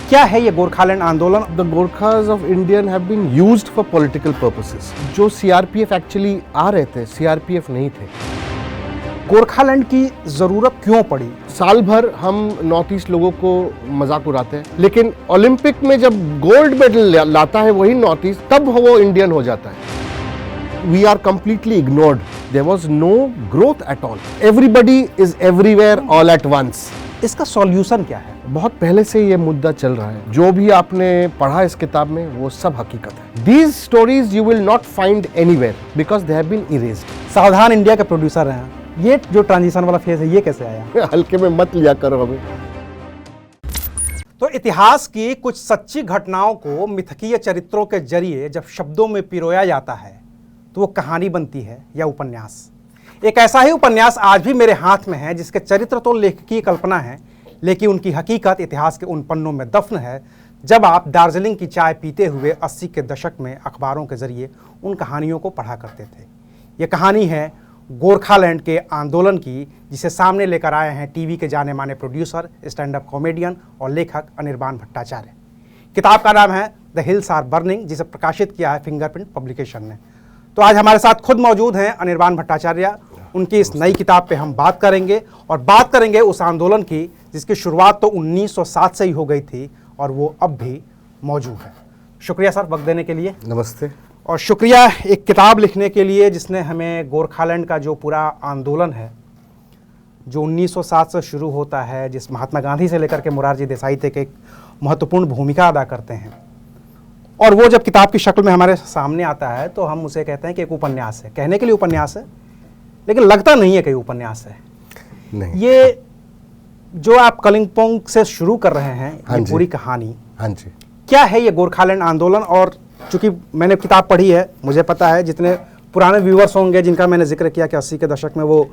क्या है ये गोरखालैंड आंदोलन? The Gorkhas of Indian have been used for political purposes. जो CRPF एक्चुअली आ रहे थे, CRPF नहीं थे। गोरखालैंड की जरूरत क्यों पड़ी? साल भर हम नॉर्थ ईस्ट लोगों को मजाक उड़ाते हैं, लेकिन ओलंपिक में जब गोल्ड मेडल लाता है वही नॉर्थ ईस्ट, तब वो इंडियन हो जाता है। We are completely ignored. There was no growth at all. Everybody is everywhere all at once. इसका सॉल्यूशन क्या है? बहुत पहले से ये मुद्दा चल रहा है। जो भी आपने पढ़ा इस किताब में वो सब हकीकत है। These stories you will not find anywhere because they have been erased. सावधान इंडिया के प्रोड्यूसर हैं। ये जो ट्रांजिशन वाला फेज है ये कैसे आया? हल्के में मत लिया करो हमें। तो इतिहास की कुछ सच्ची घटनाओं को मिथकीय चरित्रों के जरिए जब शब्दों में पिरोया जाता है तो वो कहानी बनती है या उपन्यास। एक ऐसा ही उपन्यास आज भी मेरे हाथ में है जिसके चरित्र तो लेखक की कल्पना है, लेकिन उनकी हकीकत इतिहास के उन पन्नों में दफन है जब आप दार्जिलिंग की चाय पीते हुए 80 के दशक में अखबारों के जरिए उन कहानियों को पढ़ा करते थे। ये कहानी है गोरखालैंड के आंदोलन की, जिसे सामने लेकर आए हैं टीवी के जाने माने प्रोड्यूसर, स्टैंड अप कॉमेडियन और लेखक अनिर्बान भट्टाचार्य। किताब का नाम है द हिल्स आर बर्निंग, जिसे प्रकाशित किया है फिंगरप्रिंट पब्लिकेशन ने। तो आज हमारे साथ खुद मौजूद हैं अनिर्बान भट्टाचार्य। उनकी इस नई किताब पे हम बात करेंगे और बात करेंगे उस आंदोलन की जिसकी शुरुआत तो 1907 से ही हो गई थी और वो अब भी मौजूद है। शुक्रिया सर वक्त देने के लिए। नमस्ते। और शुक्रिया एक किताब लिखने के लिए जिसने हमें गोरखालैंड का जो पूरा आंदोलन है जो 1907 से शुरू होता है, जिस महात्मा गांधी से लेकर के मोरारजी देसाई तक एक महत्वपूर्ण भूमिका अदा करते हैं, और वो जब किताब की शक्ल में हमारे सामने आता है तो हम उसे कहते हैं कि एक उपन्यास है। कहने के लिए उपन्यास है, लेकिन लगता नहीं है कि उपन्यास है। नहीं। ये जो आप कलिंपोंग से शुरू कर रहे हैं ये पूरी कहानी, हाँ जी, क्या है ये गोरखालैंड आंदोलन? और चूंकि मैंने किताब पढ़ी है, मुझे पता है जितने पुराने व्यूअर्स होंगे जिनका मैंने जिक्र किया कि 80 के दशक में वो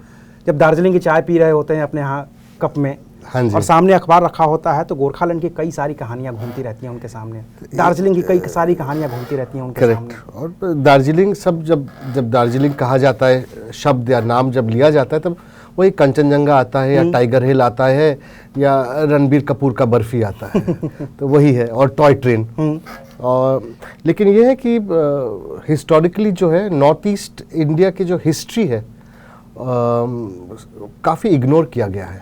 जब दार्जिलिंग की चाय पी रहे होते हैं अपने यहाँ कप में, हाँ जी, और सामने अखबार रखा होता है तो गोरखालैंड की कई सारी कहानियां घूमती रहती हैं उनके सामने, दार्जिलिंग की कई सारी कहानियां घूमती रहती हैं उनके सामने। और दार्जिलिंग सब जब दार्जिलिंग कहा जाता है, शब्द या नाम जब लिया जाता है, तब वही कंचनजंगा आता है या टाइगर हिल आता है या रणबीर कपूर का बर्फी आता है तो वही है, और टॉय ट्रेन। और लेकिन ये है कि हिस्टोरिकली जो है नॉर्थ ईस्ट इंडिया की जो हिस्ट्री है काफ़ी इग्नोर किया गया है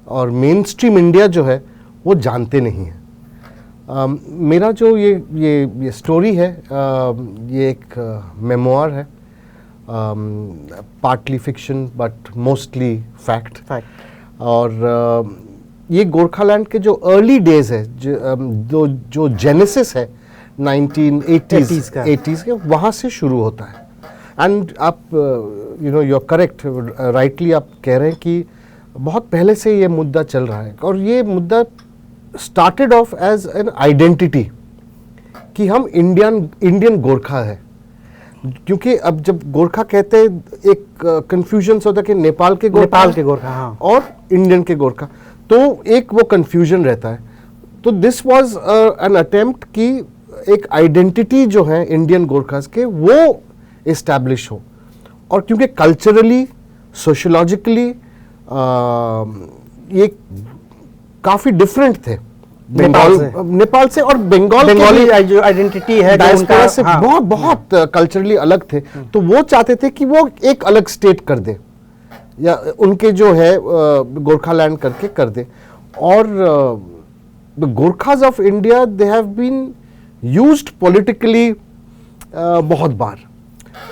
और मेन स्ट्रीम इंडिया जो है वो जानते नहीं है। मेरा जो ये स्टोरी है, ये एक मेमोयर है, partly fiction but mostly fact. और ये गोरखालैंड के जो अर्ली डेज है, जो जेनेसिस है 1980s के, वहाँ से शुरू होता है। एंड आप यू आर करेक्ट, राइटली आप कह रहे हैं कि बहुत पहले से ये मुद्दा चल रहा है और ये मुद्दा started off as an identity कि हम इंडियन गोरखा है। क्योंकि अब जब गोरखा कहते हैं एक कंफ्यूजन होता है कि नेपाल के गोरखा हाँ, और इंडियन के गोरखा, तो एक वो कंफ्यूजन रहता है। तो दिस वाज एन अटेम्प्ट कि एक आइडेंटिटी जो है इंडियन गोरखास के वो इस्टेब्लिश हो। और क्योंकि कल्चरली, सोशियोलॉजिकली ये काफी डिफरेंट थे नेपाल से और बंगाली जो आइडेंटिटी है डायस्पोरा से हाँ, बहुत कल्चरली अलग थे। तो वो चाहते थे कि वो एक अलग स्टेट कर दे या उनके जो है गोरखालैंड करके कर दे। और the Gorkhas of India they have been used politically बहुत बार।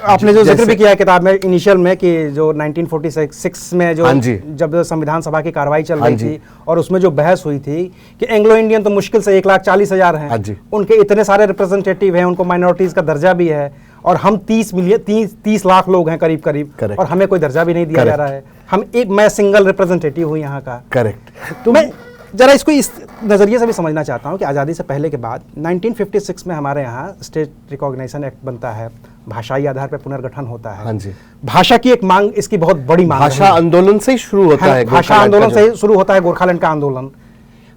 आपने जो जिक्र भी किया है किताब में इनिशियल में कि जो 1946 में जो जब संविधान सभा की कार्रवाई चल रही थी और उसमें जो बहस हुई थी कि एंग्लो इंडियन तो मुश्किल से 1,40,000 हैं, उनके इतने सारे रिप्रेजेंटेटिव हैं, उनको माइनॉरिटीज का दर्जा भी है और हम 30 लाख लोग हैं करीब और हमें कोई दर्जा भी नहीं दिया जा रहा है। मैं सिंगल रिप्रेजेंटेटिव हूँ यहाँ का। करेक्ट। तो मैं जरा इसको इस नज़रिए से भी समझना चाहता हूँ कि आज़ादी से पहले के बाद 1956 में हमारे यहाँ स्टेट रिकॉग्निशन एक्ट बनता है, भाषाई आधार पर पुनर्गठन होता है। हाँ जी। भाषा की एक मांग, इसकी बहुत बड़ी मांग, भाषा आंदोलन से ही शुरू होता है। भाषा आंदोलन से ही शुरू होता है गोरखालैंड का आंदोलन।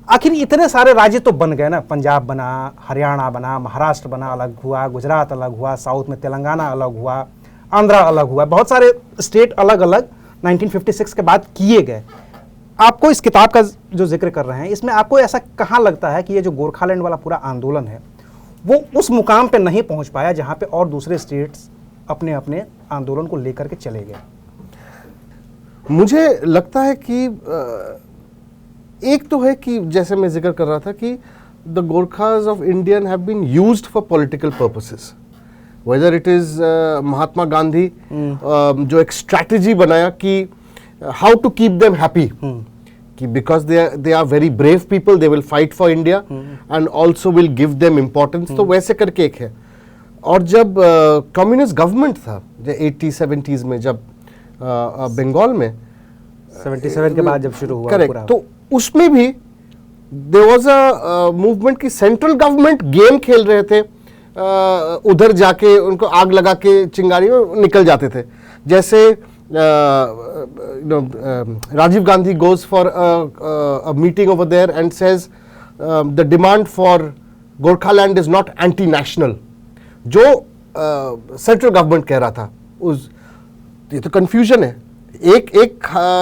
आखिर इतने सारे राज्य तो बन गए ना, पंजाब बना, हरियाणा बना, महाराष्ट्र बना, अलग हुआ, गुजरात अलग हुआ, साउथ में तेलंगाना अलग हुआ, आंध्रा अलग हुआ, बहुत सारे स्टेट अलग अलग 1956 के बाद किए गए। आपको इस किताब का जो जिक्र कर रहे हैं, इसमें आपको ऐसा कहाँ लगता है कि ये जो गोरखालैंड वाला पूरा आंदोलन है वो उस मुकाम पे नहीं पहुंच पाया जहां पे और दूसरे स्टेट्स अपने अपने आंदोलन को लेकर के चले गए? मुझे लगता है कि एक तो है कि जैसे मैं जिक्र कर रहा था कि the Gorkhas of Indian have been used for political purposes, whether it is Mahatma Gandhi जो एक स्ट्रैटेजी बनाया कि how to keep them happy, कि because they are very brave people, they will fight for India and also will give them importance, तो वैसे करके एक है। और जब कम्युनिस्ट गवर्नमेंट था 80s-70s में, जब बंगाल में 77 के बाद जब शुरू हुआ करेक्ट, पूरा, तो उसमें भी देयर वाज अ मूवमेंट की सेंट्रल गवर्नमेंट गेम खेल रहे थे, उधर जाके उनको आग लगा के चिंगारी में निकल जाते थे। जैसे Rajiv Gandhi goes for a meeting over there and says the demand for Gorkhaland is not anti national, जो सेंट्रल गवर्नमेंट कह रहा था। उस ये तो कंफ्यूजन है, एक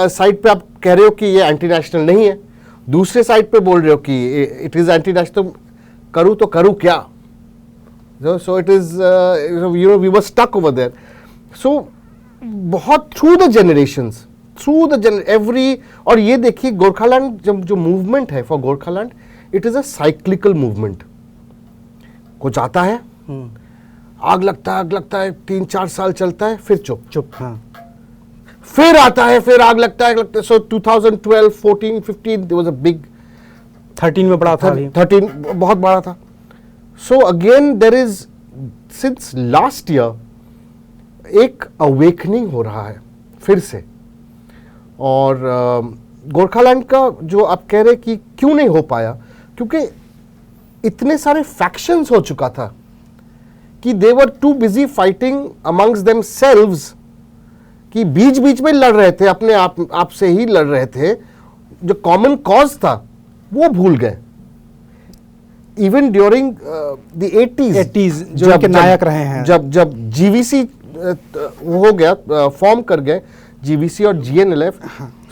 साइड पे आप कह रहे हो कि ये एंटी नेशनल नहीं है, दूसरे साइड पे बोल रहे हो कि इट इज एंटी नेशनल, करूं तो करूं क्या? So it is you know we were stuck over there. So बहुत थ्रू द जनरेशंस, एवरी, और ये देखिए गोरखालैंड जो मूवमेंट है for Gorkhaland, it is a cyclical movement. कुछ आता है, आग लगता है 3-4 साल चलता है, फिर चुप, हाँ, फिर आता है, फिर आग लगता है। So 2012, 14, 15 there was a big, 13 में बड़ा था अभी। 13 बहुत बड़ा था। So again there is, since last year एक अवेकनिंग हो रहा है फिर से। और गोरखालैंड का जो आप कह रहे कि क्यों नहीं हो पाया, क्योंकि इतने सारे फैक्शंस हो चुका था कि they were too busy fighting amongst themselves, कि बीच बीच में लड़ रहे थे, अपने आप से ही लड़ रहे थे, जो कॉमन कॉज था वो भूल गए। इवन ड्यूरिंग द 80s जो इनके नायक रहे हैं, जब जीवीसी हो गया, फॉर्म कर गए जीवीसी और जीएनएलएफ,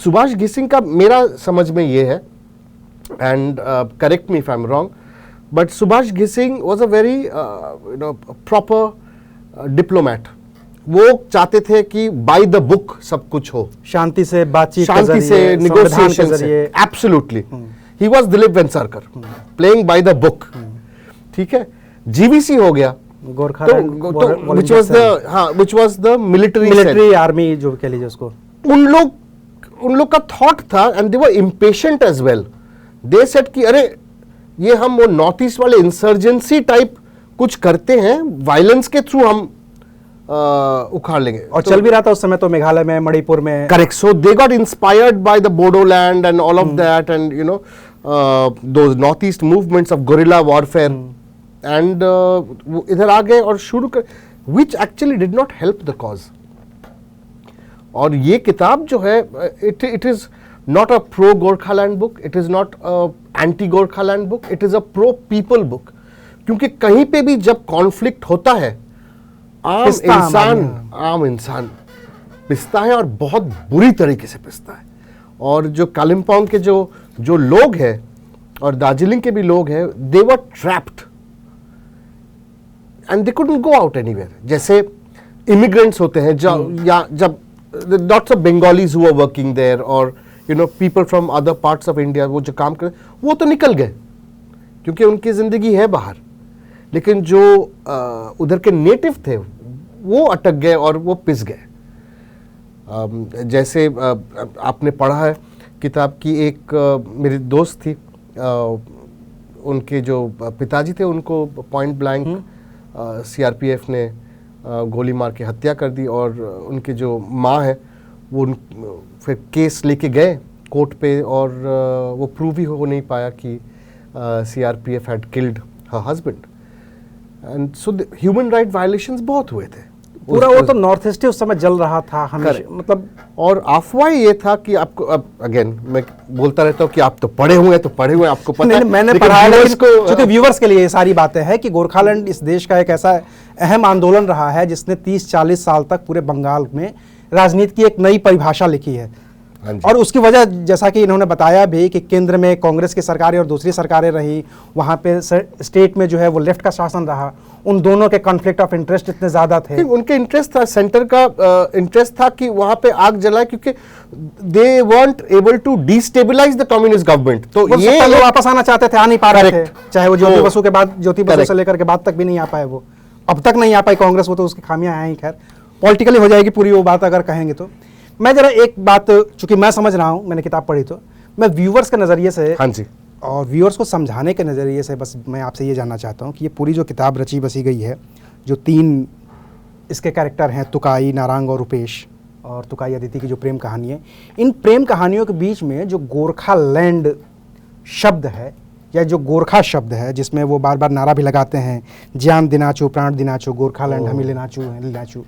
सुभाष घिसिंग का मेरा समझ में ये है, and correct me if I am wrong, but Subhash Ghising was a very proper diplomat. वो चाहते थे कि बाय द बुक सब कुछ हो, शांति से बातचीत, शांति से, नेगोशिएशन से, absolutely. He was Dilip Vengsarkar, playing by the book, ठीक है। जीवीसी हो गया, which was the military army जो कह लीजिए उसको। उन लोग का थॉट था, and they were impatient as well. They said कि अरे ये हम वो नॉर्थ ईस्ट वाले इंसर्जेंसी टाइप कुछ करते हैं, वायलेंस के थ्रू हम उखाड़ लेंगे। और चल भी रहा था उस समय तो मेघालय में, मणिपुर में। Correct. So they got inspired by the Bodoland and all of that, and you know those north east movements of guerrilla warfare, and इधर आ गए और शुरू कर, which actually did not help the cause. और ये किताब जो है, it is not a pro Gorkhaland book, it is not anti Gorkhaland book, it is a pro people book. क्योंकि कहीं पे भी जब कॉन्फ्लिक्ट होता है, आम इंसान पिसता है, और बहुत बुरी तरीके से पिसता है। और जो कालिम्पोंग के जो लोग हैं और दार्जिलिंग के भी लोग हैं, they were trapped and they couldn't go out anywhere. जैसे इमिग्रेंट्स होते हैं, जब lots of Bengalis who are working there, और you know people from other parts of India, वो जो काम कर, वो तो निकल गए क्योंकि उनकी जिंदगी है बाहर। लेकिन जो उधर के नेटिव थे वो अटक गए और वो पिस गए। जैसे आपने पढ़ा है किताब की, एक मेरी दोस्त थी, उनके जो पिताजी थे उनको पॉइंट ब्लैंक सीआरपीएफ ने गोली मार के हत्या कर दी, और उनके जो माँ है वो फिर केस लेके गए कोर्ट पे, और वो प्रूव ही हो नहीं पाया कि CRPF had killed her husband. And so human right violations बहुत हुए थे। पूरा वो तो नॉर्थ ईस्ट उस समय जल रहा था हमेशा, मतलब। और अफवाह ये था कि आपको, अब अगेन मैं बोलता रहता हूँ कि आप तो पढ़े हुए हैं, आपको पता है। मैंने पढ़ा है, लेकिन क्योंकि व्यूअर्स के लिए ये सारी बातें हैं कि गोरखालैंड इस देश का एक ऐसा अहम आंदोलन रहा है जिसने 30-40 साल तक पूरे बंगाल में राजनीति की एक नई परिभाषा लिखी है। हाँ जी। और उसकी वजह जैसा कि इन्होंने बताया भी कि केंद्र में कांग्रेस की सरकारें और दूसरी सरकारें रही, वहाँ पे स्टेट में जो है वो लेफ्ट का शासन रहा, उन दोनों के कॉन्फ्लिक्ट ऑफ इंटरेस्ट इतने ज़्यादा थे। उनके इंटरेस्ट था, सेंटर का इंटरेस्ट था कि वहाँ पे आग जलाए, क्योंकि दे weren't able to destabilize the communist government। तो वो ये पहले वापस आना चाहते थे, आ नहीं पा रहे थे, Correct। चाहे वो ज्योति तो- बसु के बाद, ज्योति बसु से Correct। लेकर के बाद तक भी नहीं आ पाए, वो अब तक नहीं आ पाई कांग्रेस, वो तो उसकी खामियां हैं ही। खैर पॉलिटिकली हो जाएगी पूरी वो बात अगर कहेंगे तो। मैं जरा एक बात, चूंकि मैं समझ रहा हूँ, मैंने किताब पढ़ी, तो मैं व्यूअर्स के नज़रिए से हाँ जी, और व्यूअर्स को समझाने के नज़रिए से बस मैं आपसे ये जानना चाहता हूँ कि ये पूरी जो किताब रची बसी गई है, जो 3 इसके कैरेक्टर हैं, तुकाई, नारंग और रुपेश, और तुकाई अदिति की जो प्रेम कहानी है, इन प्रेम कहानियों के बीच में जो गोरखालैंड शब्द है या जो गोरखा शब्द है, जिसमें वो बार बार नारा भी लगाते हैं, जान दिनाचू प्राण दिनाचू गोरखालैंड हमें लेनाचू लेनाचू,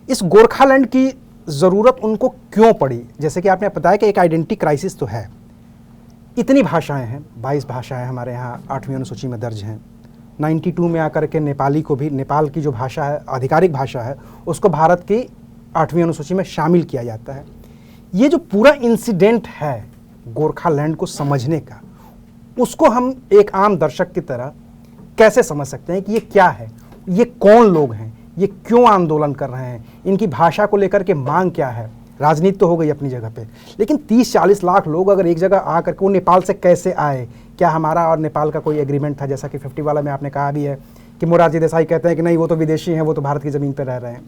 इस गोरखालैंड की ज़रूरत उनको क्यों पड़ी? जैसे कि आपने बताया कि एक आइडेंटिटी क्राइसिस तो है, इतनी भाषाएं हैं, 22 भाषाएं हमारे यहाँ 8वीं अनुसूची में दर्ज हैं। 92 में आकर के नेपाली को भी, नेपाल की जो भाषा है, आधिकारिक भाषा है, उसको भारत की 8वीं अनुसूची में शामिल किया जाता है। ये जो पूरा इंसिडेंट है गोरखालैंड को समझने का, उसको हम एक आम दर्शक की तरह कैसे समझ सकते हैं कि ये क्या है, ये कौन लोग हैं, ये क्यों आंदोलन कर रहे हैं, इनकी भाषा को लेकर के मांग क्या है? राजनीति तो हो गई अपनी जगह पे, लेकिन 30-40 लाख लोग अगर एक जगह आकर के, वो नेपाल से कैसे आए? क्या हमारा और नेपाल का कोई एग्रीमेंट था? जैसा कि 50 वाला में आपने कहा भी है कि मोरारजी देसाई कहते हैं कि नहीं, वो तो विदेशी हैं, वो तो भारत की ज़मीन पर रह रहे हैं।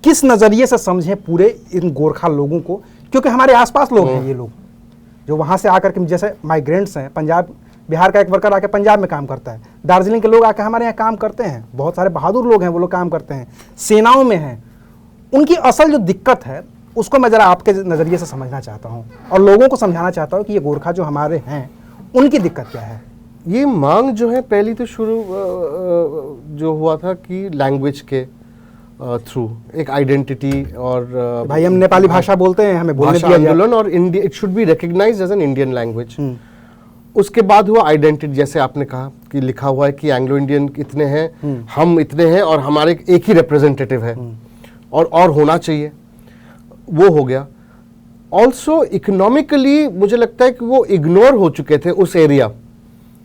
किस नज़रिए से समझें पूरे इन गोरखा लोगों को, क्योंकि हमारे आसपास लोग हैं ये लोग, जो वहाँ से आकर के, जैसे माइग्रेंट्स हैं, पंजाब बिहार का एक वर्कर आके पंजाब में काम करता है, दार्जिलिंग के लोग आके हमारे यहाँ काम करते हैं, बहुत सारे बहादुर लोग हैं, वो लोग काम करते हैं, सेनाओं में हैं। उनकी असल जो दिक्कत है उसको मैं ज़रा आपके नज़रिए से समझना चाहता हूँ और लोगों को समझाना चाहता हूँ कि ये गोरखा जो हमारे हैं उनकी दिक्कत क्या है। ये मांग जो है पहली तो शुरू जो हुआ था कि लैंग्वेज के थ्रू एक आइडेंटिटी, और भाई हम नेपाली भाषा बोलते हैं, हमें बोलने भाषा दिया जाए। आंदोलन, और India, it should be recognised as an Indian language. उसके बाद हुआ आइडेंटिटी, जैसे आपने कहा कि लिखा हुआ है कि एंग्लो इंडियन इतने हैं, हम इतने हैं और हमारे एक ही रिप्रेजेंटेटिव है और होना चाहिए, वो हो गया। ऑल्सो इकोनॉमिकली मुझे लगता है कि वो इग्नोर हो चुके थे, उस एरिया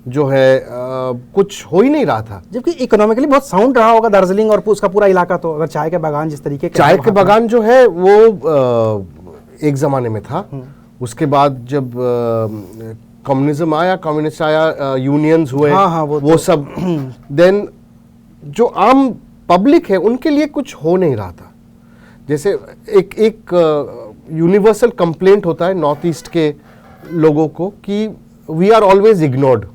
जो है कुछ हो ही नहीं रहा था। जबकि इकोनॉमिकली बहुत साउंड रहा होगा दार्जिलिंग और उसका पूरा इलाका, तो अगर चाय के बागान जिस तरीके के, चाय के बागान जो है वो एक जमाने में था। उसके बाद जब कम्युनिज्म आया, कम्युनिस्ट आया, यूनियंस हुए, हाँ, वो सब, देन जो आम पब्लिक है उनके लिए कुछ हो नहीं रहा था। जैसे एक यूनिवर्सल कंप्लेंट होता है नॉर्थ ईस्ट के लोगों को कि वी आर ऑलवेज इग्नोर्ड,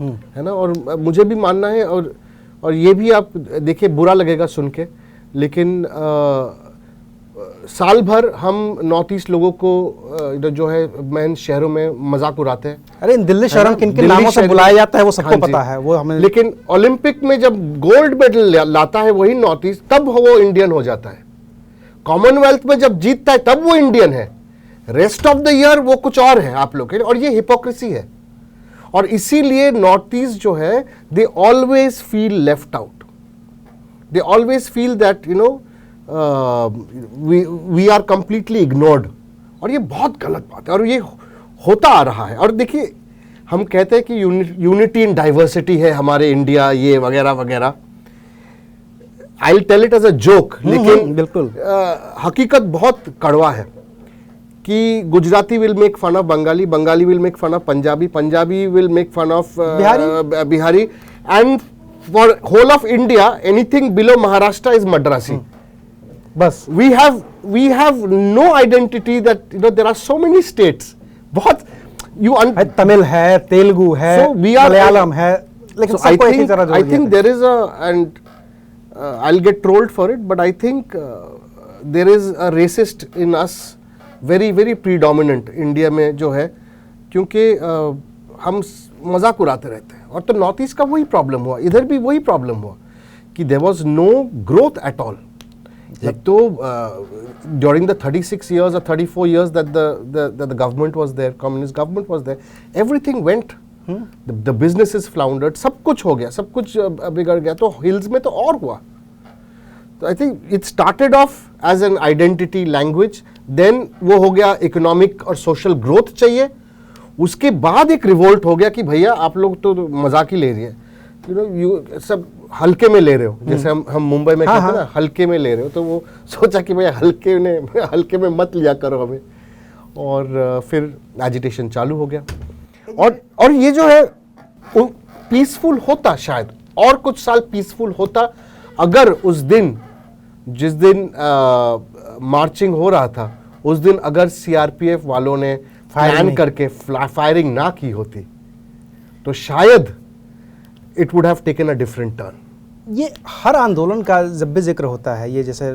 है ना। और मुझे भी मानना है, और ये भी आप देखिए, बुरा लगेगा सुन के, लेकिन साल भर हम नॉर्थ ईस्ट लोगों को जो है मेन शहरों में मजाक उड़ाते हैं। अरे दिल्ली शहर किन किन नामों से बुलाया जाता है वो सबको पता है, वो हमें। लेकिन ओलंपिक में जब गोल्ड मेडल लाता है वही नॉर्थ ईस्ट, तब वो इंडियन हो जाता है। कॉमनवेल्थ में जब जीतता है तब वो इंडियन है, रेस्ट ऑफ द ईयर वो कुछ और है आप लोग के, और ये हिपोक्रेसी है। और इसीलिए नॉर्थ ईस्ट जो है, they always feel left out, they always feel that you know we are completely ignored. और ये बहुत गलत बात है, और ये होता आ रहा है। और देखिए, हम कहते हैं कि यूनिटी इन डाइवर्सिटी है हमारे इंडिया, ये वगैरह वगैरह। I will tell it as a joke, लेकिन बिल्कुल हकीकत बहुत कड़वा है कि Gujarati will make fun of Bengali, Bengali will make fun of Punjabi, Punjabi will make fun of Bihari, and for whole of India anything below Maharashtra is Madrasi. बस we have no identity that you know there are so many states, बहुत तमिल है, तेलुगु है, so we are Malayalam है, लेकिन so I सबको एक ही तरह think, I think there is a, and I'll get trolled for it, but I think there is a racist in us, very very predominant India में जो है, क्योंकि हम मजाक उड़ाते रहते हैं। और तो नॉर्थ ईस्ट का वही प्रॉब्लम हुआ, इधर भी वही प्रॉब्लम हुआ कि there was no growth at all. तो during the 36 years or 34 years that the government was there, communist government was there, everything went. The businesses floundered, सब कुछ हो गया, सब कुछ बिगड़ गया। तो हिल्स में तो और हुआ। तो I think it started off as an identity language, then वो हो गया इकोनॉमिक और सोशल ग्रोथ चाहिए, उसके बाद एक रिवोल्ट हो गया कि भैया आप लोग तो मजाक ही ले रही है, यू सब हल्के में ले रहे हो, जैसे हम मुंबई में कहते हैं ना हल्के में ले रहे हो, तो वो सोचा कि भैया हल्के में मत लिया करो हमें, और फिर एजिटेशन चालू हो गया। और ये जो है पीसफुल होता, शायद और कुछ साल पीसफुल होता अगर उस दिन, जिस दिन मार्चिंग हो रहा था, उस दिन अगर सीआरपीएफ वालों ने प्लान करके फायरिंग ना की होती, तो शायद it would have taken a different turn. ये हर आंदोलन का जब भी जिक्र होता है, ये जैसे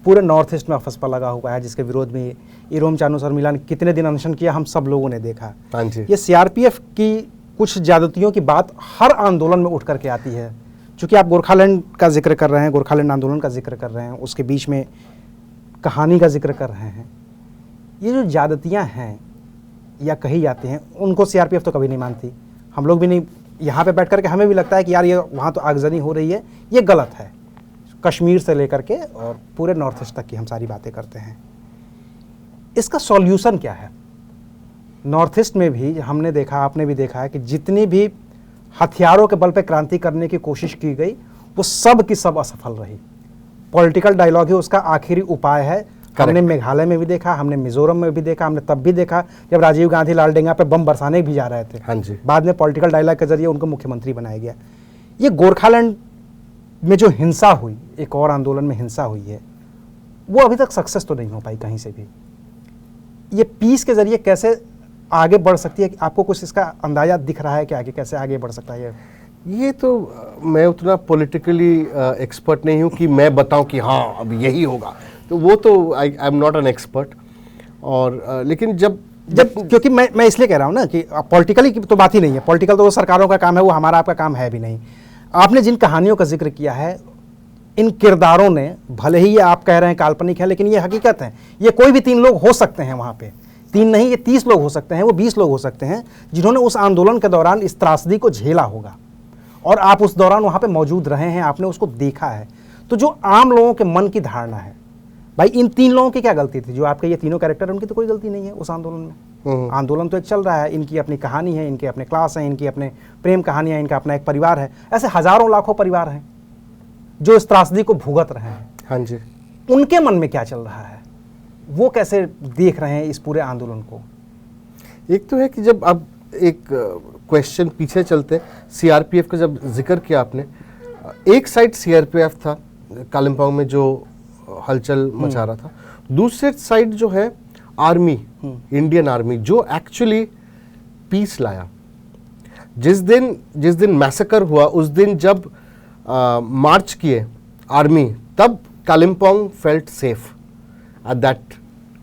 पूरे नॉर्थ ईस्ट में अफस्पा लगा हुआ है, जिसके विरोध में इरोम चानू शर्मिला ने कितने दिन अनशन किया, हम सब लोगों ने देखा। हाँ जी। ये सीआरपीएफ की कुछ ज्यादतियों की बात हर आंदोलन में उठ करके आती है। चूंकि आप गोरखालैंड का जिक्र कर रहे हैं, गोरखालैंड आंदोलन का जिक्र कर रहे हैं, उसके बीच में कहानी का जिक्र कर रहे हैं, ये जो ज्यादतियाँ हैं या कही जाती हैं, उनको सीआरपीएफ तो कभी नहीं मानती। हम लोग भी नहीं, यहाँ पे बैठ करके हमें भी लगता है कि यार ये वहाँ तो आगजनी हो रही है, ये गलत है। कश्मीर से लेकर के और पूरे नॉर्थ ईस्ट तक की हम सारी बातें करते हैं। इसका सॉल्यूशन क्या है? नॉर्थ ईस्ट में भी हमने देखा, आपने भी देखा है कि जितनी भी हथियारों के बल पे क्रांति करने की कोशिश की गई, वो सब की सब असफल रही। पॉलिटिकल डायलॉग ही उसका आखिरी उपाय है। हमने मेघालय में भी देखा, हमने मिजोरम में भी देखा, हमने तब भी देखा जब राजीव गांधी लालडेंगा पे बम बरसाने भी जा रहे थे। हाँ जी। बाद में पॉलिटिकल डायलॉग के जरिए उनको मुख्यमंत्री बनाया गया। ये गोरखालैंड में जो हिंसा हुई, एक और आंदोलन में हिंसा हुई है, वो अभी तक सक्सेस तो नहीं हो पाई कहीं से भी। ये पीस के जरिए कैसे आगे बढ़ सकती है? आपको कुछ इसका अंदाजा दिख रहा है कि आगे कैसे आगे बढ़ सकता है? ये तो मैं उतना पॉलिटिकली एक्सपर्ट नहीं हूँ कि मैं बताऊँ कि हाँ अब यही होगा, तो वो तो I am not an expert. और लेकिन जब क्योंकि मैं इसलिए कह रहा हूँ ना कि पॉलिटिकली की तो बात ही नहीं है। पॉलिटिकल तो वो सरकारों का काम है, वो हमारा आपका काम है भी नहीं। आपने जिन कहानियों का जिक्र किया है, इन किरदारों ने, भले ही ये आप कह रहे हैं काल्पनिक है, लेकिन ये हकीकत है। ये कोई भी 3 लोग हो सकते हैं वहाँ पे, 3 नहीं, ये 30 लोग हो सकते हैं, वो 20 लोग हो सकते हैं, जिन्होंने उस आंदोलन के दौरान इस त्रासदी को झेला होगा, और आप उस दौरान वहाँ पे मौजूद रहे हैं, आपने उसको देखा है। तो जो आम लोगों के मन की धारणा है, भाई इन 3 लोगों की क्या गलती थी? जो आपके ये तीनों कैरेक्टर, उनकी तो कोई गलती नहीं है उस आंदोलन में। आंदोलन तो एक चल रहा है, इनकी अपनी कहानी है, इनके अपने क्लास हैं, इनकी अपने प्रेम कहानियां, इनका अपना एक परिवार है। ऐसे हजारों लाखों परिवार हैं जो इस त्रासदी को भुगत रहे हैं। हाँ जी। उनके मन में क्या चल रहा है, वो कैसे देख रहे हैं इस पूरे आंदोलन को? एक तो है कि जब अब एक क्वेश्चन पीछे चलते, सीआरपीएफ का जब जिक्र किया आपने, एक साइड सीआरपीएफ था कालिम्पोंग में जो हलचल मचा रहा था, दूसरे साइड जो है आर्मी, इंडियन आर्मी, जो एक्चुअली पीस लाया। जिस दिन मैसेकर हुआ, उस दिन जब मार्च किए आर्मी, तब Kalimpong felt safe at that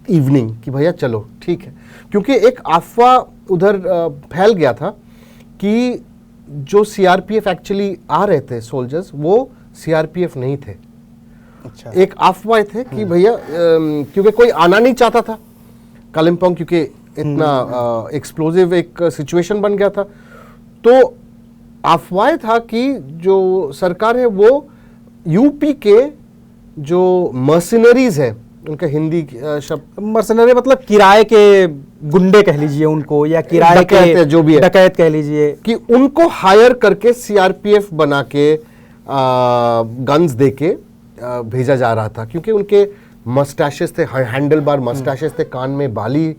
evening कि भैया चलो ठीक है। क्योंकि एक अफवाह उधर फैल गया था कि जो सीआरपीएफ एक्चुअली आ रहे थे सोल्जर्स, वो सीआरपीएफ नहीं थे। अच्छा। एक अफवाह थे कि भैया क्योंकि कोई आना नहीं चाहता था कालिम्पोंग, क्योंकि इतना एक्सप्लोजिव एक सिचुएशन बन गया था। तो अफवाह था कि जो सरकार है वो यूपी के जो मर्सिनरीज है, उनका हिंदी शब्द मर्सनरी मतलब किराए के गुंडे कह लीजिए उनको, या किराए के जो भी है, डकैत कह लीजिए, कि उनको हायर करके सीआरपीएफ बना के गन्स दे के भेजा जा रहा था। क्योंकि उनके मस्टैशेस थे, हैंडल बार मस्टैशेस थे, कान में बाली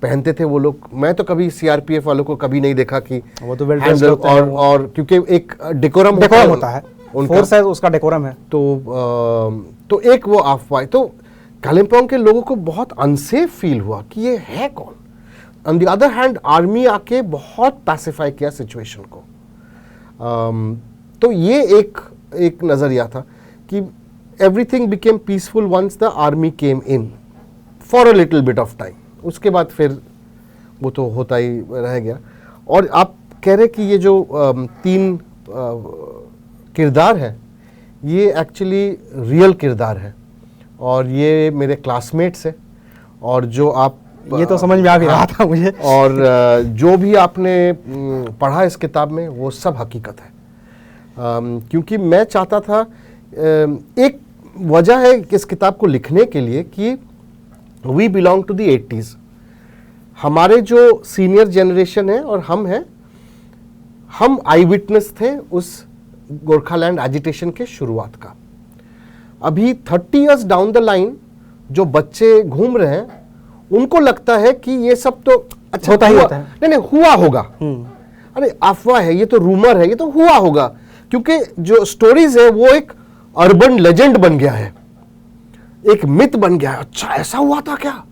पहनते थे वो लोग। मैं तो कभी सीआरपीएफ वालों को कभी नहीं देखा कि वो तो वेल हैंडल, और क्योंकि एक डेकोरम होता है, फोर्स है, उसका डेकोरम है। तो एक वो अफवाह, तो कालिम्पोंग के लोगों को बहुत अनसेफ फील हुआ कि ये है कौन। On the other hand army आके बहुत पैसिफाई किया सिचुएशन को। तो ये एक नजरिया था कि everything became peaceful once the army came in for a little bit of time. उसके बाद फिर वो तो होता ही रह गया। और आप कह रहे कि ये जो 3 किरदार है, ये एक्चुअली रियल किरदार है, और ये मेरे क्लासमेट्स हैं, और जो आप ये तो समझ में आ भी रहा था मुझे, और जो भी आपने पढ़ा इस किताब में वो सब हकीकत है। क्योंकि मैं चाहता था, एक वजह है इस किताब को लिखने के लिए कि we belong to the 80s। हमारे जो सीनियर जनरेशन है और हम हैं, हम आई विटनेस थे उस गोरखालैंड एजिटेशन के शुरुआत का। अभी 30 इयर्स डाउन द लाइन जो बच्चे घूम रहे हैं, उनको लगता है कि ये सब तो अच्छा होता ही होता है। नहीं हुआ होगा, अरे अफवाह है, ये तो रूमर है, ये तो हुआ होगा, क्योंकि जो स्टोरीज है वो एक अर्बन लेजेंड बन गया है, एक मिथ बन गया है। अच्छा ऐसा हुआ था क्या?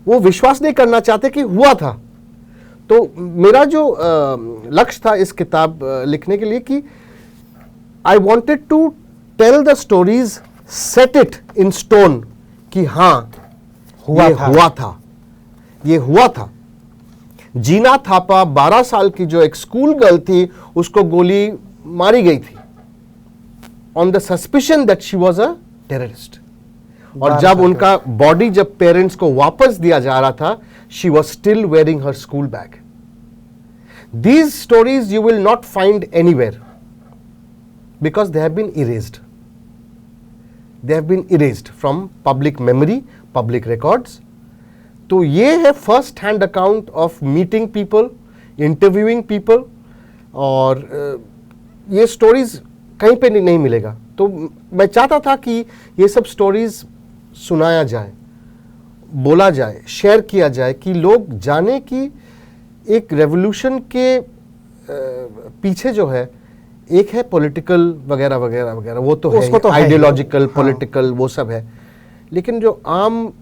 वो विश्वास नहीं करना चाहते कि हुआ था। तो मेरा जो लक्ष्य था इस किताब लिखने के लिए कि I wanted to tell the stories, set it in stone कि हाँ ये हुआ था। जीना थापा 12 साल की जो एक स्कूल गर्ल थी, उसको गोली मारी गई थी on the suspicion that she was a terrorist. और जब उनका बॉडी जब पेरेंट्स को वापस दिया जा रहा था, she was still wearing her school bag. These stories you will not find anywhere because they have been erased. They have been erased from public memory, public records. तो ये है first hand account of meeting people, interviewing people, और ये stories कहीं पे नहीं मिलेगा। तो मैं चाहता था कि ये सब स्टोरीज सुनाया जाए, बोला जाए, शेयर किया जाए, कि लोग जाने कि एक रेवोल्यूशन के पीछे जो है, एक है पॉलिटिकल वगैरह वगैरह वगैरह, वो तो है, आइडियोलॉजिकल, पॉलिटिकल, वो सब है, लेकिन जो आम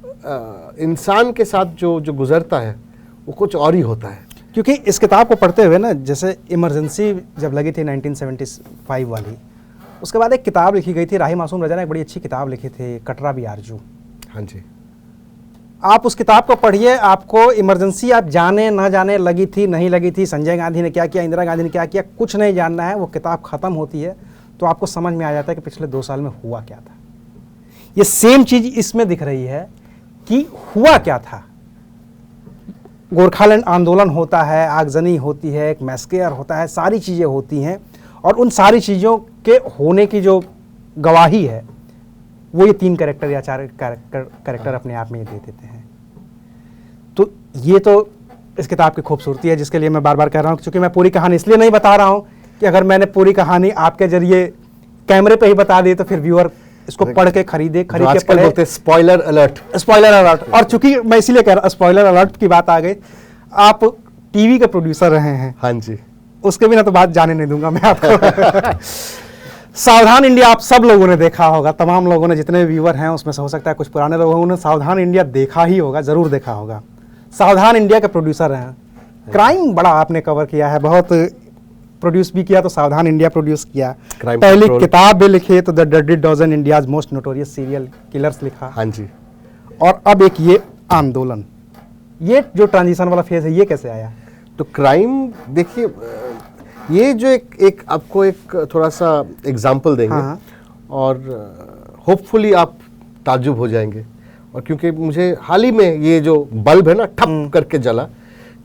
इंसान के साथ जो गुजरता है वो कुछ और ही होता है। क्योंकि इस किताब को पढ़ते हुए ना, जैसे इमरजेंसी जब लगी थी 1975 वाली, उसके बाद एक किताब लिखी गई थी, राही मासूम रजा ने एक बड़ी अच्छी किताब लिखी थी, कटरा भी आरजू। हाँ जी, आप उस किताब को पढ़िए, आपको इमरजेंसी आप जाने ना जाने, लगी थी नहीं लगी थी, संजय गांधी ने क्या किया, इंदिरा गांधी ने क्या किया, कुछ नहीं जानना है। वो किताब ख़त्म होती है तो आपको समझ में आ जाता है कि पिछले 2 साल में हुआ क्या था। ये सेम चीज़ इसमें दिख रही है कि हुआ क्या था। गोरखालैंड आंदोलन होता है, आगजनी होती है, एक मैस्केयर होता है, सारी चीज़ें होती हैं, और उन सारी चीज़ों के होने की जो गवाही है वो ये 3 कैरेक्टर या 4 कैरेक्टर अपने आप में ये दे देते हैं। तो ये तो इस किताब की खूबसूरती है, जिसके लिए मैं बार बार कह रहा हूँ, क्योंकि मैं पूरी कहानी इसलिए नहीं बता रहा हूँ कि अगर मैंने पूरी कहानी आपके जरिए कैमरे पे ही बता दी तो फिर व्यूअर इसको पढ़ के खरीद के पढ़े। Spoiler alert. और चूंकि मैं इसीलिए कह रहा हूँ, स्पॉइलर अलर्ट की बात आ गई, आप टीवी के प्रोड्यूसर रहे हैं। हाँ जी, उसके बिना तो बात जाने नहीं दूंगा मैं आपको। सावधान इंडिया आप सब लोगों ने देखा होगा, तमाम लोगों ने, जितने व्यूअर हैं उसमें से हो सकता है कुछ पुराने लोगों ने सावधान इंडिया देखा ही होगा, जरूर देखा होगा। सावधान इंडिया के प्रोड्यूसर हैं, क्राइम बड़ा आपने कवर किया है, बहुत प्रोड्यूस भी किया तो सावधान इंडिया प्रोड्यूस किया, पहली किताब भी लिखी तो the dirty dozen India's most notorious serial killers लिखा। हाँ जी, और अब एक ये आंदोलन, ये जो ट्रांजिशन वाला फेज है, ये कैसे आया? तो क्राइम देखिए, ये जो एक आपको एक थोड़ा सा एग्जाम्पल देंगे। हाँ। और होपफुली आप ताज्जुब हो जाएंगे, और क्योंकि मुझे हाल ही में ये जो बल्ब है ना ठप करके जला,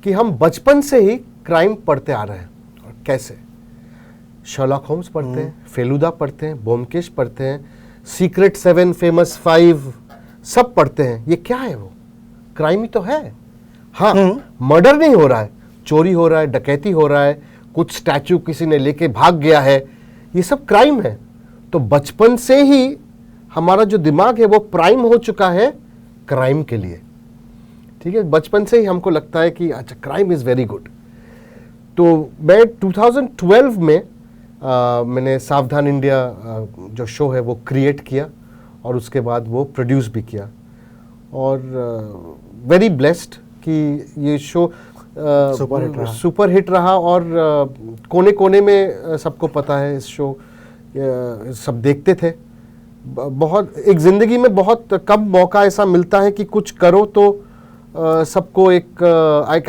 कि हम बचपन से ही क्राइम पढ़ते आ रहे हैं। और कैसे? शर्लॉक होम्स पढ़ते हैं, फेलुदा पढ़ते हैं, ब्योमकेश पढ़ते हैं, सीक्रेट 7, फेमस 5 सब पढ़ते हैं। ये क्या है? वो क्राइम ही तो है। हाँ, मर्डर नहीं हो रहा है, चोरी हो रहा है, डकैती हो रहा है, कुछ स्टैचू किसी ने लेके भाग गया है, ये सब क्राइम है। तो बचपन से ही हमारा जो दिमाग है वो प्राइम हो चुका है क्राइम के लिए। ठीक है, बचपन से ही हमको लगता है कि अच्छा क्राइम इज़ वेरी गुड। तो मैं 2012 में मैंने सावधान इंडिया जो शो है वो क्रिएट किया, और उसके बाद वो प्रोड्यूस भी किया, और वेरी ब्लेस्ड कि ये शो सुपर हिट रहा। और कोने कोने में सबको पता है इस शो, सब देखते थे। बहुत एक ज़िंदगी में बहुत कम मौका ऐसा मिलता है कि कुछ करो तो सबको एक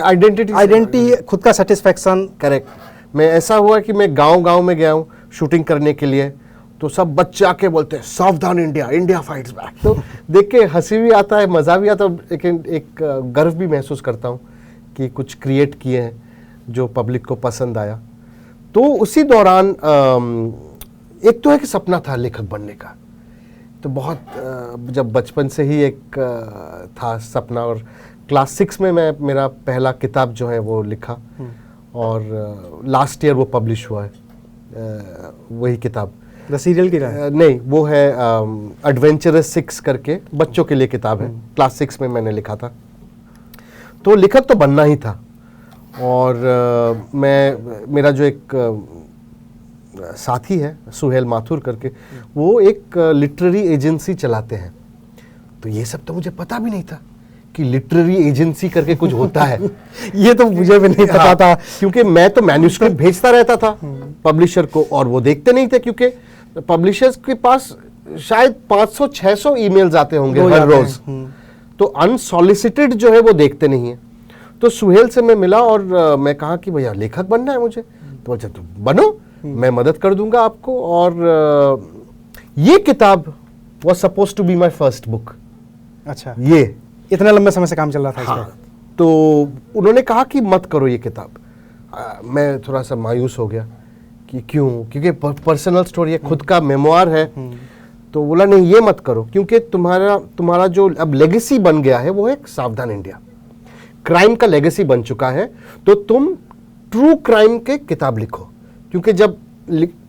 आइडेंटिटी, खुद का सेटिस्फेक्शन। करेक्ट। मैं ऐसा हुआ कि मैं गांव में गया हूँ शूटिंग करने के लिए, तो सब बच्चे आके बोलते हैं सावधान इंडिया, इंडिया फाइट्स बैक। तो देख के हंसी भी आता है, मज़ा भी आता है, लेकिन एक गर्व भी महसूस करता हूँ कि कुछ क्रिएट किए हैं जो पब्लिक को पसंद आया। तो उसी दौरान एक तो है कि सपना था लेखक बनने का, तो बहुत जब बचपन से ही एक था सपना, और क्लास 6 में मैं मेरा पहला किताब जो है वो लिखा, और लास्ट ईयर वो पब्लिश हुआ है वही किताब। The serial killer? नहीं, वो है एडवेंचरस 6 करके बच्चों के लिए किताब है, क्लास 6 में मैंने लिखा था। तो लेखक तो बनना ही था, और मेरा जो एक साथी है सुहेल माथुर करके, वो एक लिटरेरी एजेंसी चलाते हैं। तो ये सब तो मुझे पता भी नहीं था कि लिटरेरी एजेंसी करके कुछ होता है। ये तो मुझे भी नहीं पता था, क्योंकि मैं तो मैन्युस्क्रिप्ट भेजता रहता था पब्लिशर को, और वो देखते नहीं थे, क्योंकि पब्लिशर्स के पास शायद 500-600 ईमेल्स आते होंगे हर रोज, तो अनसॉलिसिटेड जो है वो देखते नहीं है। तो सुहेल से मैं मिला और मैं कहा कि भैया लेखक बनना है मुझे। तो अच्छा, तो बनो, मैं मदद कर दूंगा आपको। और ये किताब was supposed to be my first book. अच्छा, ये इतने लंबे समय से काम चल रहा था इस पे? तो उन्होंने कहा कि मत करो ये किताब। मैं थोड़ा सा मायूस हो गया कि क्यों, क्योंकि पर्सनल स्टोरी है, खुद का मेमोआर है। तो बोला नहीं, ये मत करो, क्योंकि तुम्हारा जो अब लेगेसी बन गया है वो है सावधान इंडिया, क्राइम का लेगेसी बन चुका है। तो तुम ट्रू क्राइम के किताब लिखो, क्योंकि जब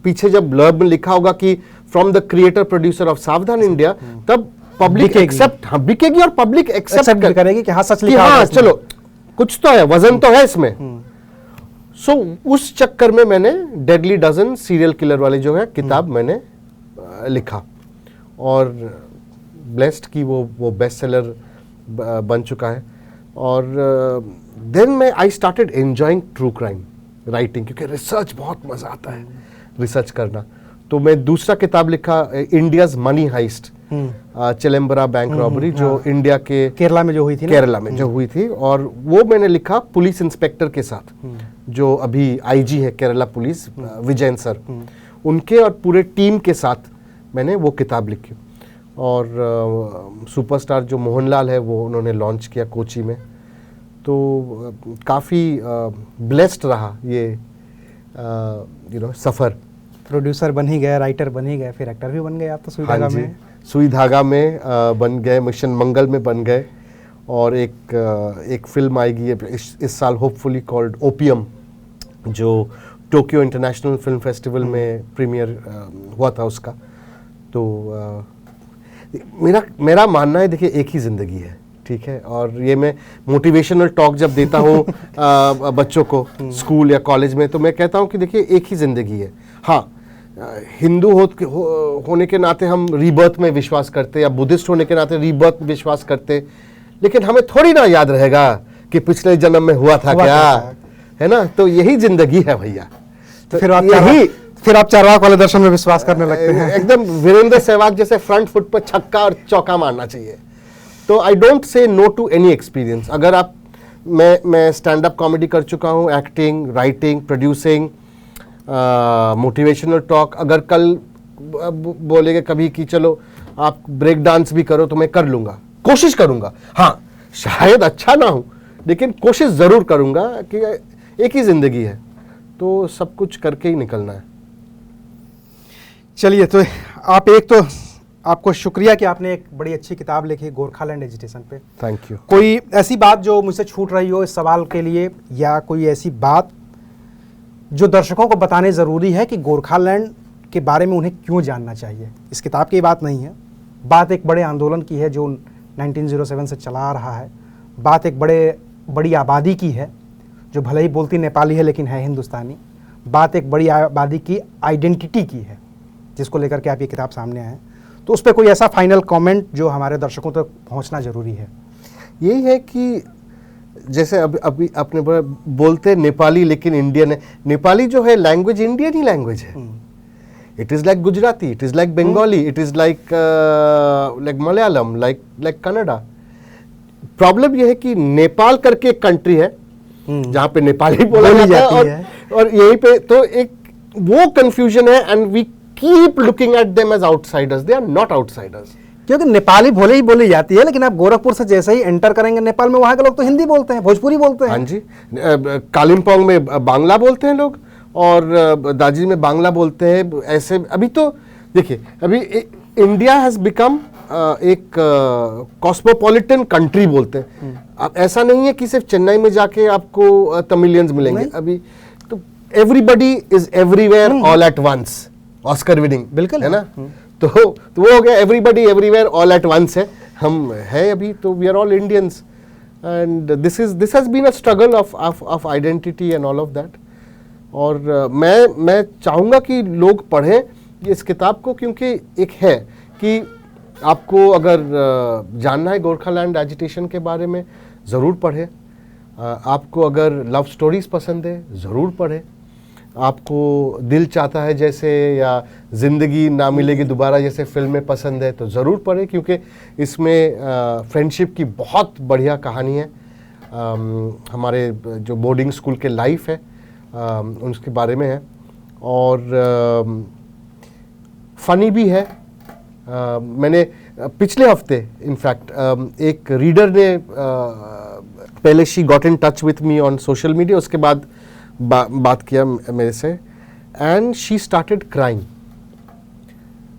पीछे जब ब्लर्ब में लिखा होगा कि from the creator producer of सावधान इंडिया, तब पब्लिक एक्सेप्ट, हाँ बिकेगी, और पब्लिक एक्सेप्ट करेगी कि हाँ सच कि लिखा हाँ है, चलो कुछ तो है, वजन तो है इसमें। सो उस चक्कर में मैंने डेडली डजन सीरियल किलर वाली जो है किताब मैंने लिखा, और ब्लेस्ड की वो बेस्ट सेलर बन चुका है। और देन मैं I started enjoying true crime writing, क्योंकि रिसर्च बहुत मजा आता है रिसर्च करना। तो मैं दूसरा किताब लिखा, India's money heist, Chidambaram bank robbery, जो इंडिया के केरला में जो हुई थी, केरला में जो हुई थी। और वो मैंने लिखा पुलिस इंस्पेक्टर के साथ, जो अभी आईजी है केरला पुलिस, विजयन सर, उनके और पूरे टीम के साथ मैंने वो किताब लिखी। और सुपरस्टार जो मोहनलाल है वो उन्होंने लॉन्च किया कोची में। तो काफ़ी ब्लेस्ड रहा ये सफ़र। प्रोड्यूसर बन ही गए, राइटर बन ही गए, फिर एक्टर भी बन गए आप तो सुई धागा में। सुई धागा में बन गए, मिशन मंगल में बन गए, और एक फिल्म आएगी इस साल होपफुली कॉल्ड ओपियम, जो टोक्यो इंटरनेशनल फिल्म फेस्टिवल में प्रीमियर हुआ था उसका। तो मेरा मानना है, देखिए एक ही ज़िंदगी है, ठीक है, और ये मैं मोटिवेशनल टॉक जब देता हूँ बच्चों को स्कूल या कॉलेज में, तो मैं कहता हूँ कि देखिए एक ही ज़िंदगी है। हाँ, हिंदू होने के नाते हम रीबर्थ में विश्वास करते, या बुद्धिस्ट होने के नाते रीबर्थ में विश्वास करते, लेकिन हमें थोड़ी ना याद रहेगा कि पिछले जन्म में हुआ था क्या, है ना। तो यही जिंदगी है भैया। तो फिर आप चारवाक वाले दर्शन में विश्वास करने लगते हैं। एकदम वीरेंद्र सहवाग जैसे फ्रंट फुट पर छक्का और चौका मारना चाहिए। तो I don't say no to any experience. अगर आप मैं स्टैंड अप कॉमेडी कर चुका हूँ, acting, writing, producing, motivational talk. अगर कल बोलेगा कभी कि चलो आप ब्रेक डांस भी करो तो मैं कर लूँगा, कोशिश करूँगा। हाँ, शायद अच्छा ना हो, लेकिन कोशिश ज़रूर करूँगा कि एक ही ज़िंदगी है, तो सब कुछ करके ही निकलना है। चलिए, तो आपको शुक्रिया कि आपने एक बड़ी अच्छी किताब लिखी गोरखालैंड एजिटेशन पे। Thank you. कोई ऐसी बात जो मुझसे छूट रही हो इस सवाल के लिए, या कोई ऐसी बात जो दर्शकों को बताने ज़रूरी है कि गोरखालैंड के बारे में उन्हें क्यों जानना चाहिए? इस किताब की बात नहीं है, बात एक बड़े आंदोलन की है जो 1907 से चला आ रहा है। बात एक बड़ी आबादी की है जो भले ही बोलती नेपाली है लेकिन है हिंदुस्तानी। बात एक बड़ी आबादी की आइडेंटिटी की है जिसको लेकर के आप ये किताब सामने आए। तो उस पर कोई ऐसा फाइनल कमेंट जो हमारे दर्शकों तक पहुंचना ज़रूरी है? यही है कि जैसे अभी आपने बोलते नेपाली लेकिन इंडियन है। नेपाली जो है लैंग्वेज इंडियन ही लैंग्वेज है। It is like Gujarati, it is like Bengali, it is like Malayalam, like Kannada. Problem यह है कि नेपाल करके एक कंट्री है जहाँ पे नेपाली बोला जाता है, और यहीं पे तो एक वो कंफ्यूजन है। And we keep looking at them as outsiders, they are not outsiders. क्योंकि नेपाली भले ही बोली जाती है, लेकिन आप गोरखपुर से जैसे ही एंटर करेंगे नेपाल में, वहाँ के लोग तो हिंदी बोलते हैं, भोजपुरी बोलते हैं। हाँ जी, कालिम्पोंग में बांग्ला बोलते हैं लोग, और दार्जिलिंग में बांग्ला बोलते हैं। ऐसे अभी तो देखिए, अभी इंडिया हैज बिकम एक कॉस्मोपॉलिटन कंट्री बोलते हैं। अब ऐसा नहीं है कि सिर्फ चेन्नई में जाके आपको तमिलियंस मिलेंगे अभी, तो everybody is everywhere all at once, Oscar winning, बिल्कुल है ना। तो वो हो गया, everybody everywhere all at once है, हम है अभी, तो we are all Indians, and this has been a struggle of identity and all of that. और मैं चाहूँगा कि लोग पढ़ें इस किताब को, क्योंकि एक है कि आपको अगर जानना है गोरखालैंड एजिटेशन के बारे में, ज़रूर पढ़ें। आपको अगर लव स्टोरीज पसंद है, ज़रूर पढ़ें। आपको दिल चाहता है जैसे, या ज़िंदगी ना मिलेगी दोबारा जैसे फिल्में पसंद है, तो ज़रूर पढ़ें, क्योंकि इसमें फ्रेंडशिप की बहुत बढ़िया कहानी है। हमारे जो बोर्डिंग स्कूल के लाइफ है उसके बारे में है, और फ़नी भी है। मैंने पिछले हफ्ते इनफैक्ट एक रीडर ने पहले she got in touch with me on social media, उसके बाद बात किया मेरे से, एंड शी स्टार्टेड क्राइंग।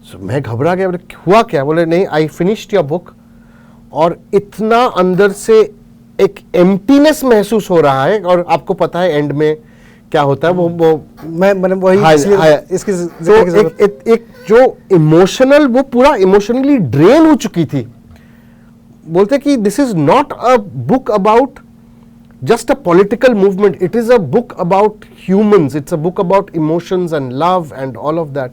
सो मैं घबरा गया, बोले हुआ क्या? बोले नहीं, आई फिनिश्ड योर बुक, और इतना अंदर से एक एम्प्टीनेस महसूस हो रहा है, और आपको पता है एंड में क्या होता है, वो मैंने वही इसकी तो एक जो इमोशनल, वो पूरा इमोशनली ड्रेन हो चुकी थी। बोलते कि this is not a book about just a political movement, it is a book about humans, it's a book about emotions and love and all of that.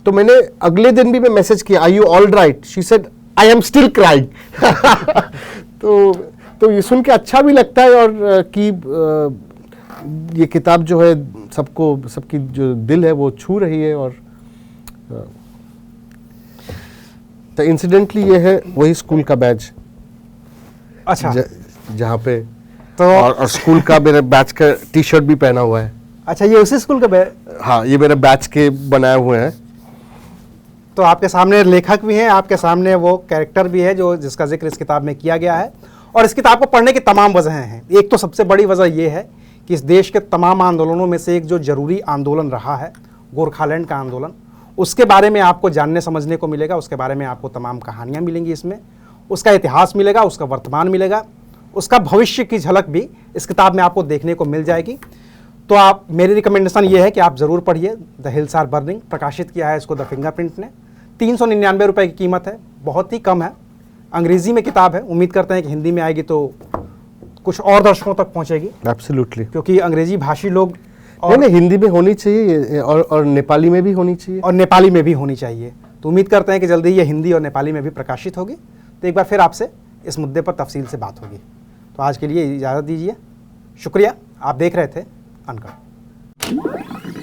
तो मैंने अगले दिन भी मैं मैसेज किया, are you all right? She said, I am still crying. तो ये सुन के अच्छा भी लगता है, और कि ये किताब जो है सबकी जो दिल है वो छू रही है। और तो इंसिडेंटली ये है वही स्कूल का बैच, अच्छा, जहाँ पे तो और स्कूल का मेरे बैच का टी शर्ट भी पहना हुआ है। अच्छा, ये उसी स्कूल का हाँ, ये मेरे बैच के बनाए हुए हैं। तो आपके सामने लेखक भी हैं, आपके सामने वो कैरेक्टर भी है जो जिसका जिक्र इस किताब में किया गया है, और इस किताब को पढ़ने की तमाम वजहें हैं। एक तो सबसे बड़ी वजह ये है कि इस देश के तमाम आंदोलनों में से एक जो जरूरी आंदोलन रहा है, गोरखालैंड का आंदोलन, उसके बारे में आपको जानने समझने को मिलेगा, उसके बारे में आपको तमाम कहानियाँ मिलेंगी इसमें, उसका इतिहास मिलेगा, उसका वर्तमान मिलेगा, उसका भविष्य की झलक भी इस किताब में आपको देखने को मिल जाएगी। तो आप, मेरी रिकमेंडेशन ये है कि आप ज़रूर पढ़िए द हिल्स आर बर्निंग। प्रकाशित किया है इसको द फिंगरप्रिंट ने, 399 रुपये की कीमत है, बहुत ही कम है। अंग्रेज़ी में किताब है, उम्मीद करते हैं कि हिंदी में आएगी तो कुछ और दर्शकों तक पहुँचेगी। एब्सोल्युटली, क्योंकि अंग्रेजी भाषी लोग, और नहीं, हिंदी में होनी चाहिए, और नेपाली में भी होनी चाहिए, और नेपाली में भी होनी चाहिए। तो उम्मीद करते हैं कि जल्दी ये हिंदी और नेपाली में भी प्रकाशित होगी। तो एक बार फिर आपसे इस मुद्दे पर तफसील से बात होगी। तो आज के लिए इजाज़त दीजिए, शुक्रिया। आप देख रहे थे अनकट।